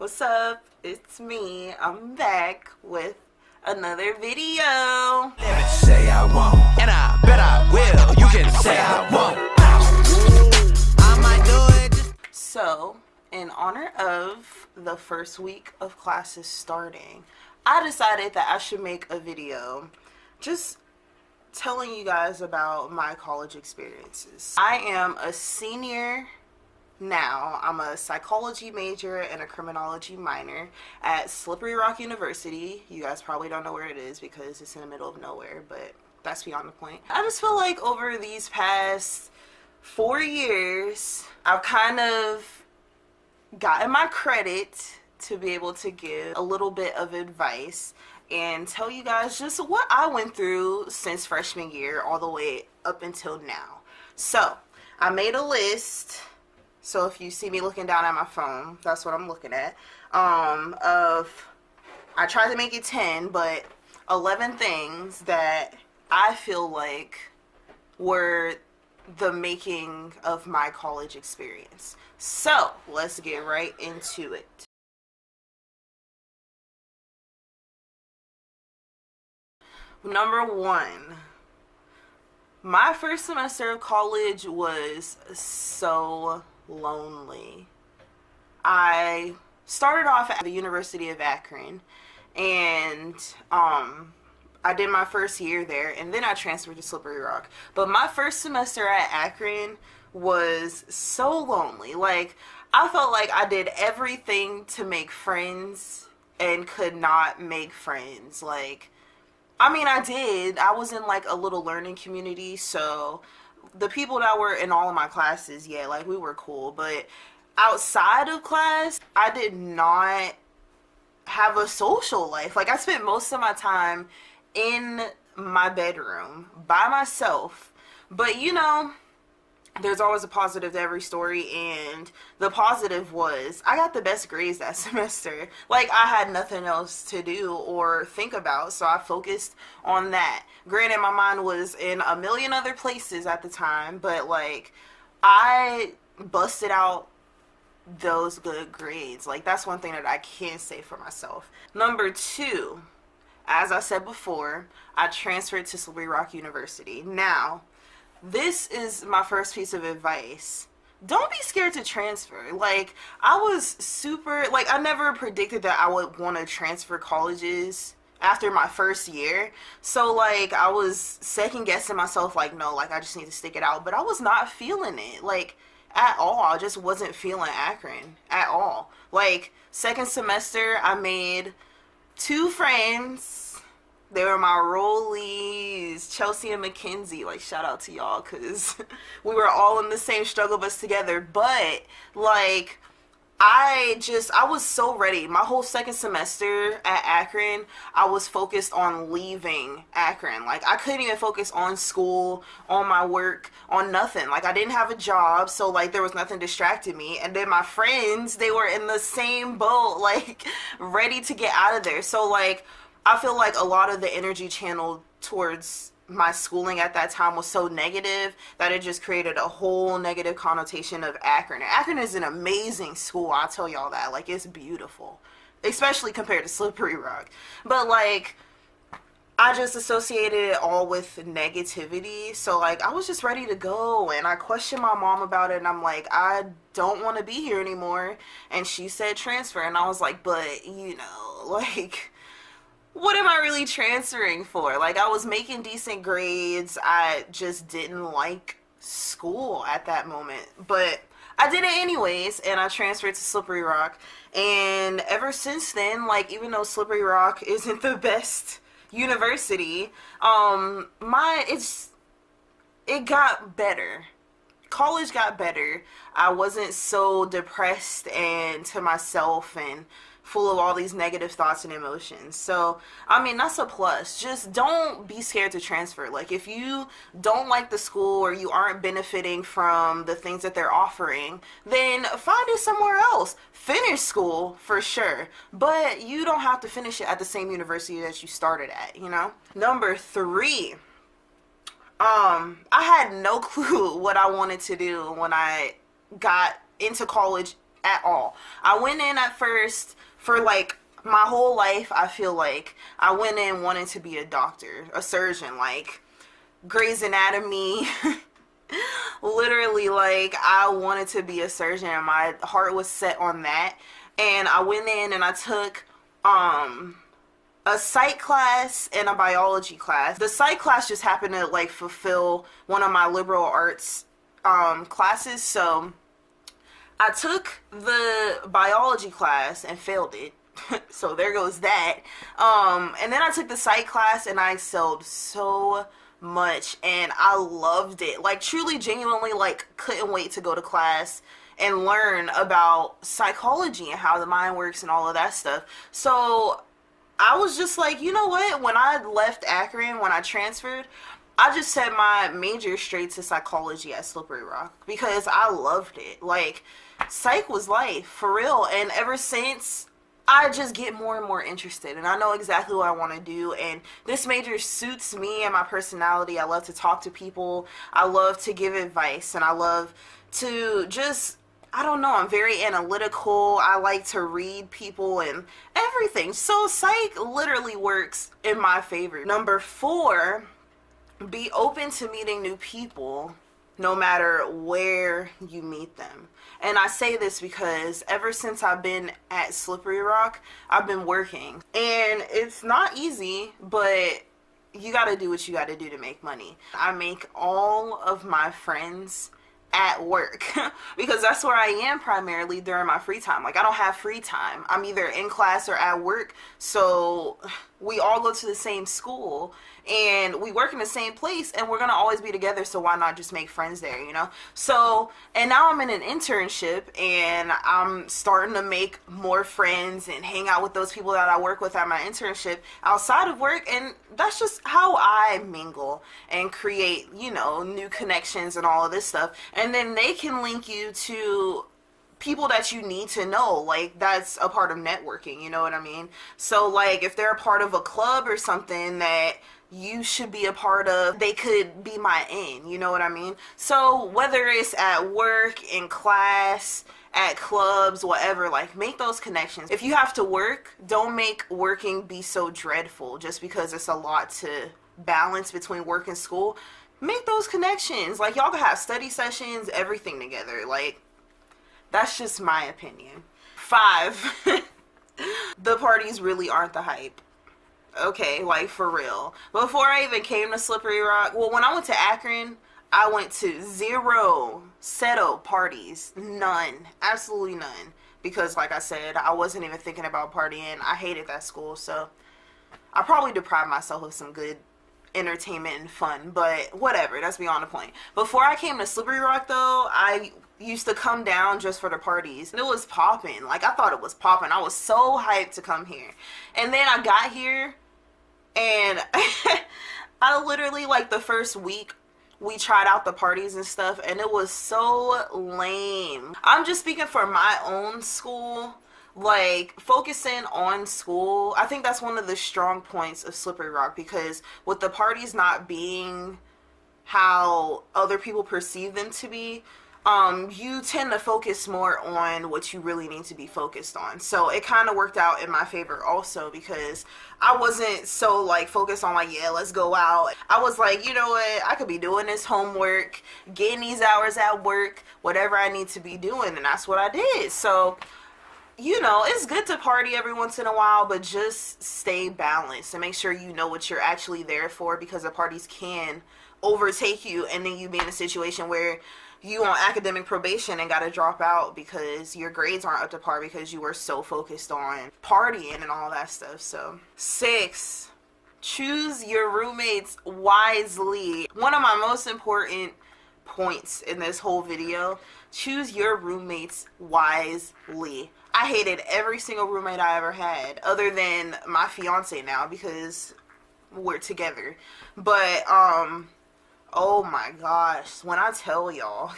What's up? It's me. I'm back with another video. Say I won't, and I bet I will. You can say I won't. I might do it. So, in honor of the first week of classes starting, I decided that I should make a video just telling you guys about my college experiences. I am a senior now. I'm a psychology major and a criminology minor at Slippery Rock University. You guys probably don't know where it is because it's in the middle of nowhere, but that's beyond the point. I just feel like over these past 4 years, I've kind of gotten my credit to be able to give a little bit of advice and tell you guys just what I went through since freshman year all the way up until now. So, I made a list. So if you see me looking down at my phone, that's what I'm looking at. I tried to make it 10, but 11 things that I feel like were the making of my college experience. So let's get right into it. Number 1. My first semester of college was so lonely. I started off at the University of Akron, and I did my first year there, and then I transferred to Slippery Rock. But my first semester at Akron was so lonely. Like, I felt like I did everything to make friends and could not make friends. Like, I mean, I did. I was in like a little learning community, so the people that were in all of my classes, yeah, like we were cool. But outside of class, I did not have a social life. Like, I spent most of my time in my bedroom by myself. But you know, there's always a positive to every story, and the positive was I got the best grades that semester. Like, I had nothing else to do or think about, so I focused on that. Granted, my mind was in a million other places at the time, but like, I busted out those good grades. Like, that's one thing that I can say for myself. Number 2, as I said before, I transferred to Slippery Rock University. Now, this is my first piece of advice. Don't be scared to transfer. Like, I was super, like, I never predicted that I would want to transfer colleges after my first year. So, like, I was second guessing myself, like, no, like, I just need to stick it out. But I was not feeling it, like, at all. I just wasn't feeling Akron at all. Like, second semester, I made 2 friends. They were my rollies, Chelsea and Mackenzie. Like, shout out to y'all, because we were all in the same struggle bus together. But, like, I was so ready. My whole second semester at Akron, I was focused on leaving Akron. Like, I couldn't even focus on school, on my work, on nothing. Like, I didn't have a job, so, like, there was nothing distracting me. And then my friends, they were in the same boat, like, ready to get out of there. So, like, I feel like a lot of the energy channeled towards my schooling at that time was so negative that it just created a whole negative connotation of Akron. And Akron is an amazing school, I'll tell y'all that. Like, it's beautiful, especially compared to Slippery Rock. But, like, I just associated it all with negativity. So, like, I was just ready to go, and I questioned my mom about it, and I'm like, I don't want to be here anymore. And she said transfer, and I was like, but, you know, like, what am I really transferring for? Like, I was making decent grades. I just didn't like school at that moment. But I did it anyways, and I transferred to Slippery Rock. And ever since then, like, even though Slippery Rock isn't the best university, it got better. College got better. I wasn't so depressed and to myself and full of all these negative thoughts and emotions. So, I mean, that's a plus. Just don't be scared to transfer. Like, if you don't like the school or you aren't benefiting from the things that they're offering, then find it somewhere else. Finish school, for sure. But you don't have to finish it at the same university that you started at, you know? Number 3. I had no clue what I wanted to do when I got into college at all. I went in at first for like my whole life. I feel like I went in wanting to be a doctor, a surgeon, like Grey's Anatomy. Literally, like, I wanted to be a surgeon and my heart was set on that. And I went in and I took a psych class and a biology class. The psych class just happened to like fulfill one of my liberal arts classes, so I took the biology class and failed it. So there goes that. And then I took the psych class and I excelled so much and I loved it. Like, truly, genuinely, like, couldn't wait to go to class and learn about psychology and how the mind works and all of that stuff. So I was just like, you know what? When I left Akron, when I transferred, I just set my major straight to psychology at Slippery Rock because I loved it. Like, psych was life, for real. And ever since, I just get more and more interested, and I know exactly what I want to do, and this major suits me and my personality. I love to talk to people. I love to give advice, and I love to just, I don't know, I'm very analytical. I like to read people and everything. So psych literally works in my favor. Number 4, be open to meeting new people no matter where you meet them. And I say this because ever since I've been at Slippery Rock, I've been working. And it's not easy, but you gotta do what you gotta do to make money. I make all of my friends at work because that's where I am primarily during my free time. Like, I don't have free time. I'm either in class or at work. So we all go to the same school and we work in the same place and we're gonna always be together, so why not just make friends there, you know? So, and now I'm in an internship and I'm starting to make more friends and hang out with those people that I work with at my internship outside of work, and that's just how I mingle and create, you know, new connections and all of this stuff. And then they can link you to people that you need to know. Like, that's a part of networking, you know what I mean? So, like, if they're a part of a club or something that you should be a part of, they could be my in, you know what I mean? So whether it's at work, in class, at clubs, whatever, like, make those connections. If you have to work, don't make working be so dreadful just because it's a lot to balance between work and school. Make those connections. Like, y'all can have study sessions, everything together. Like, that's just my opinion. 5, the parties really aren't the hype. Okay, like, for real. Before I even came to Slippery Rock, well, when I went to Akron, I went to 0 settled parties. None. Absolutely none. Because, like I said, I wasn't even thinking about partying. I hated that school, so I probably deprived myself of some good entertainment and fun, but whatever, that's beyond the point. Before I came to Slippery Rock, though, I used to come down just for the parties. It was popping. Like, I thought it was popping. I was so hyped to come here. And then I got here, and I literally, like, the first week, we tried out the parties and stuff, and it was so lame. I'm just speaking for my own school. Like, focusing on school, I think that's one of the strong points of Slippery Rock, because with the parties not being how other people perceive them to be, you tend to focus more on what you really need to be focused on. So it kind of worked out in my favor also, because I wasn't so, like, focused on, like, yeah, let's go out. I was like, you know what, I could be doing this homework, getting these hours at work, whatever I need to be doing, and that's what I did. So, you know, it's good to party every once in a while, but just stay balanced and make sure you know what you're actually there for, because the parties can overtake you and then you be in a situation where you on academic probation and gotta drop out because your grades aren't up to par because you were so focused on partying and all that stuff. So 6, choose your roommates wisely. One of my most important points in this whole video, choose your roommates wisely. I hated every single roommate I ever had, other than my fiance now, because we're together. But oh my gosh, when I tell y'all,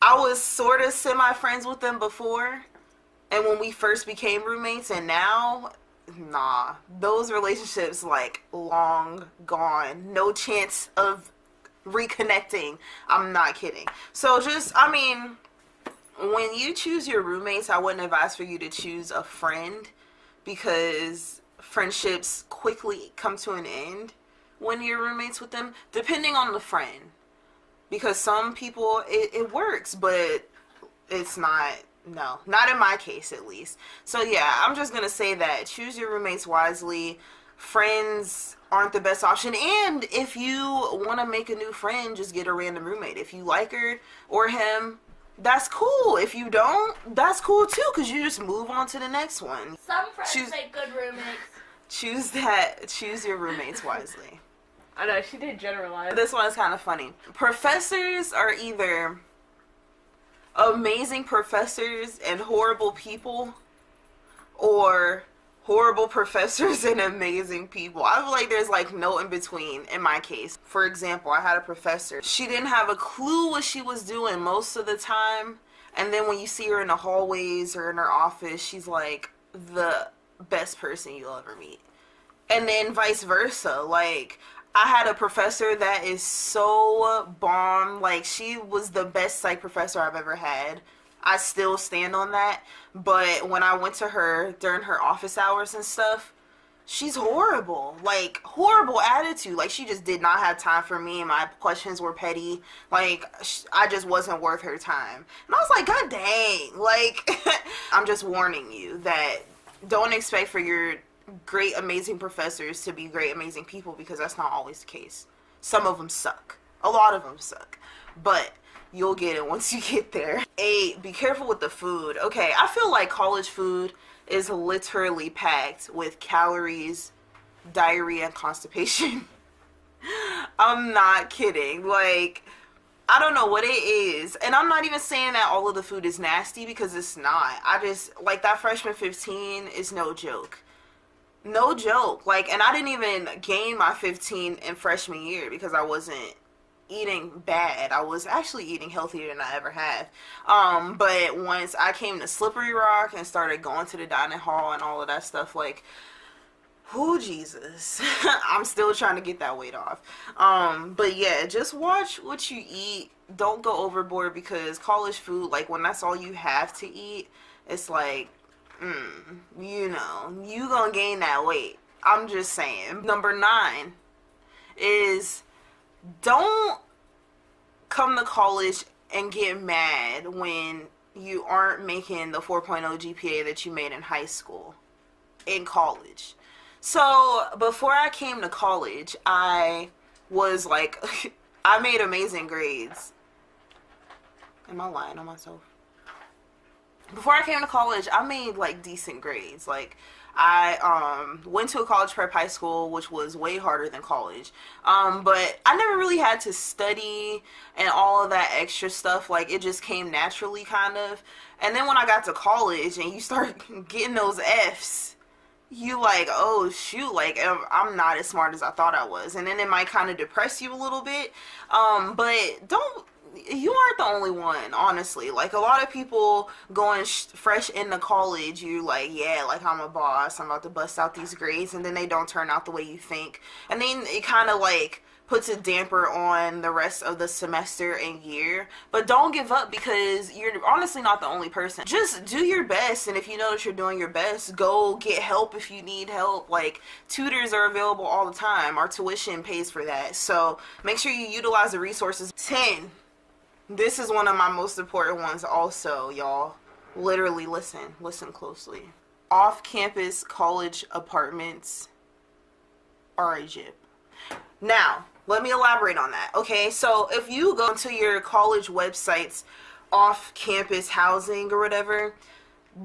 I was sort of semi-friends with them before, and when we first became roommates, and now, nah, those relationships, like, long gone. No chance of reconnecting. I'm not kidding. So just, I mean, when you choose your roommates, I wouldn't advise for you to choose a friend because friendships quickly come to an end when you're roommates with them, depending on the friend. Because some people, it works, but it's not, no, not in my case at least. So yeah, I'm just going to say that. Choose your roommates wisely. Friends aren't the best option. And if you want to make a new friend, just get a random roommate. If you like her or him, that's cool. If you don't, that's cool too, because you just move on to the next one. Some friends make good roommates. Choose your roommates wisely. I know, she did generalize. This one is kind of funny. Professors are either amazing professors and horrible people, or horrible professors and amazing people. I feel like there's like no in between in my case. For example, I had a professor. She didn't have a clue what she was doing most of the time. And then when you see her in the hallways or in her office, she's like the best person you'll ever meet. And then vice versa. Like, I had a professor that is so bomb. Like, she was the best psych professor I've ever had. I still stand on that. But when I went to her during her office hours and stuff, she's horrible. Like, horrible attitude. Like, she just did not have time for me. My questions were petty. Like, I just wasn't worth her time. And I was like, God dang. Like, I'm just warning you that don't expect for your great, amazing professors to be great, amazing people, because that's not always the case. Some of them suck. A lot of them suck. But you'll get it once you get there. 8, be careful with the food. Okay, I feel like college food is literally packed with calories, diarrhea, and constipation. I'm not kidding. Like, I don't know what it is. And I'm not even saying that all of the food is nasty, because it's not. I just, like, that freshman 15 is no joke. No joke. Like, and I didn't even gain my 15 in freshman year because I wasn't eating bad. I was actually eating healthier than I ever have. But once I came to Slippery Rock and started going to the dining hall and all of that stuff, like, oh Jesus, I'm still trying to get that weight off. But yeah, just watch what you eat. Don't go overboard, because college food, like, when that's all you have to eat, it's like, you know, you gonna gain that weight. I'm just saying. Number 9 is, don't come to college and get mad when you aren't making the 4.0 GPA that you made in high school, in college. So, before I came to college, I was like, I made amazing grades. Am I lying on myself? Before I came to college, I made, like, decent grades. Like, I went to a college prep high school, which was way harder than college. But I never really had to study and all of that extra stuff. Like, it just came naturally, kind of. And then when I got to college and you start getting those Fs, you like, oh, shoot, like, I'm not as smart as I thought I was. And then it might kind of depress you a little bit. But you aren't the only one, honestly. Like, a lot of people going fresh into college, you like, yeah, like, I'm a boss, I'm about to bust out these grades, and then they don't turn out the way you think. And then it kind of, like, puts a damper on the rest of the semester and year. But don't give up, because you're honestly not the only person. Just do your best, and if you know that you're doing your best, go get help if you need help. Like, tutors are available all the time. Our tuition pays for that. So make sure you utilize the resources. 10. This is one of my most important ones also, y'all. Literally listen closely. Off-campus college apartments are a jip. Now, let me elaborate on that, okay? So if you go to your college website's off-campus housing or whatever,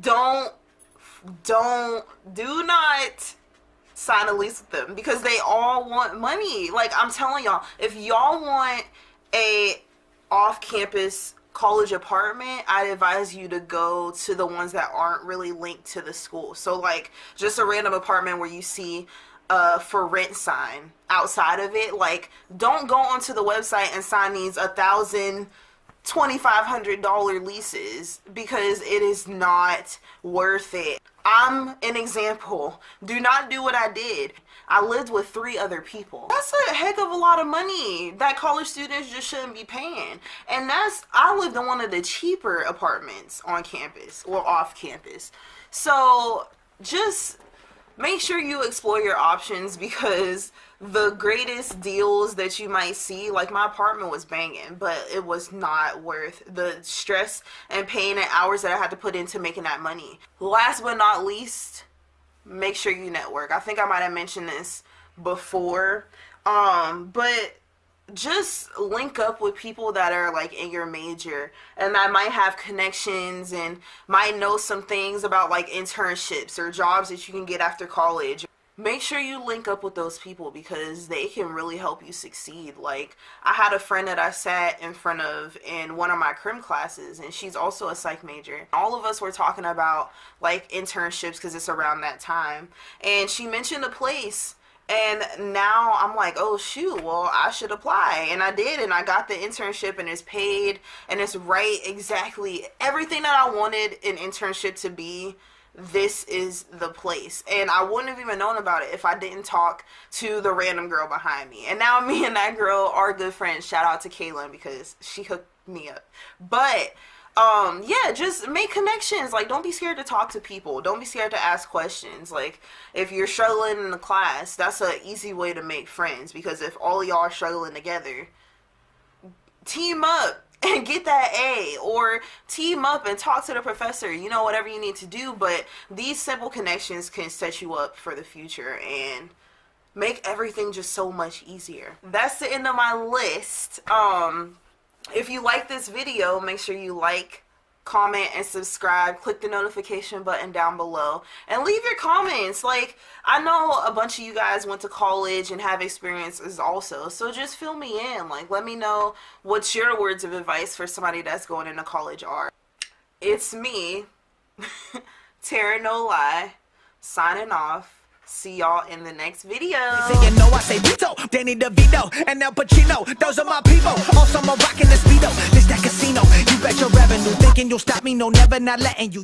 do not sign a lease with them, because they all want money. Like, I'm telling y'all, if y'all want a off-campus college apartment, I'd advise you to go to the ones that aren't really linked to the school. So, like, just a random apartment where you see a for rent sign outside of it. Like, don't go onto the website and sign these $1,000, $2,500 leases, because it is not worth it. I'm an example. Do not do what I did. I lived with 3 other people. That's a heck of a lot of money that college students just shouldn't be paying. And I lived in one of the cheaper apartments on campus or off campus. So just make sure you explore your options, because the greatest deals that you might see, like my apartment was banging, but it was not worth the stress and pain and hours that I had to put into making that money. Last but not least, make sure you network. I think I might have mentioned this before, but just link up with people that are like in your major and that might have connections and might know some things about like internships or jobs that you can get after college. Make sure you link up with those people, because they can really help you succeed. Like, I had a friend that I sat in front of in one of my crim classes, and she's also a psych major. All of us were talking about like internships because it's around that time, and she mentioned a place. And now I'm like, oh shoot, well I should apply. And I did, and I got the internship, and it's paid, and it's right, exactly everything that I wanted an internship to be. This is the place. And I wouldn't have even known about it if I didn't talk to the random girl behind me. And now me and that girl are good friends. Shout out to Kaylin, because she hooked me up. But yeah, just make connections. Like, don't be scared to talk to people. Don't be scared to ask questions. Like, if you're struggling in the class, that's an easy way to make friends, because if all of y'all are struggling together, team up and get that A, or team up and talk to the professor, you know, whatever you need to do. But these simple connections can set you up for the future and make everything just so much easier. That's the end of my list. If you like this video, make sure you like, comment, and subscribe. Click the notification button down below and leave your comments. Like, I know a bunch of you guys went to college and have experiences also, so just fill me in. Like, let me know what your words of advice for somebody that's going into college are. It's me, Tara No Lie, signing off. See y'all in the next video. Saying no, I say veto. Danny DeVito and El Pacino, those are my people. Also, I'm rocking the speedo. This that casino. You bet your revenue. Thinking you'll stop me? No, never. Not letting you.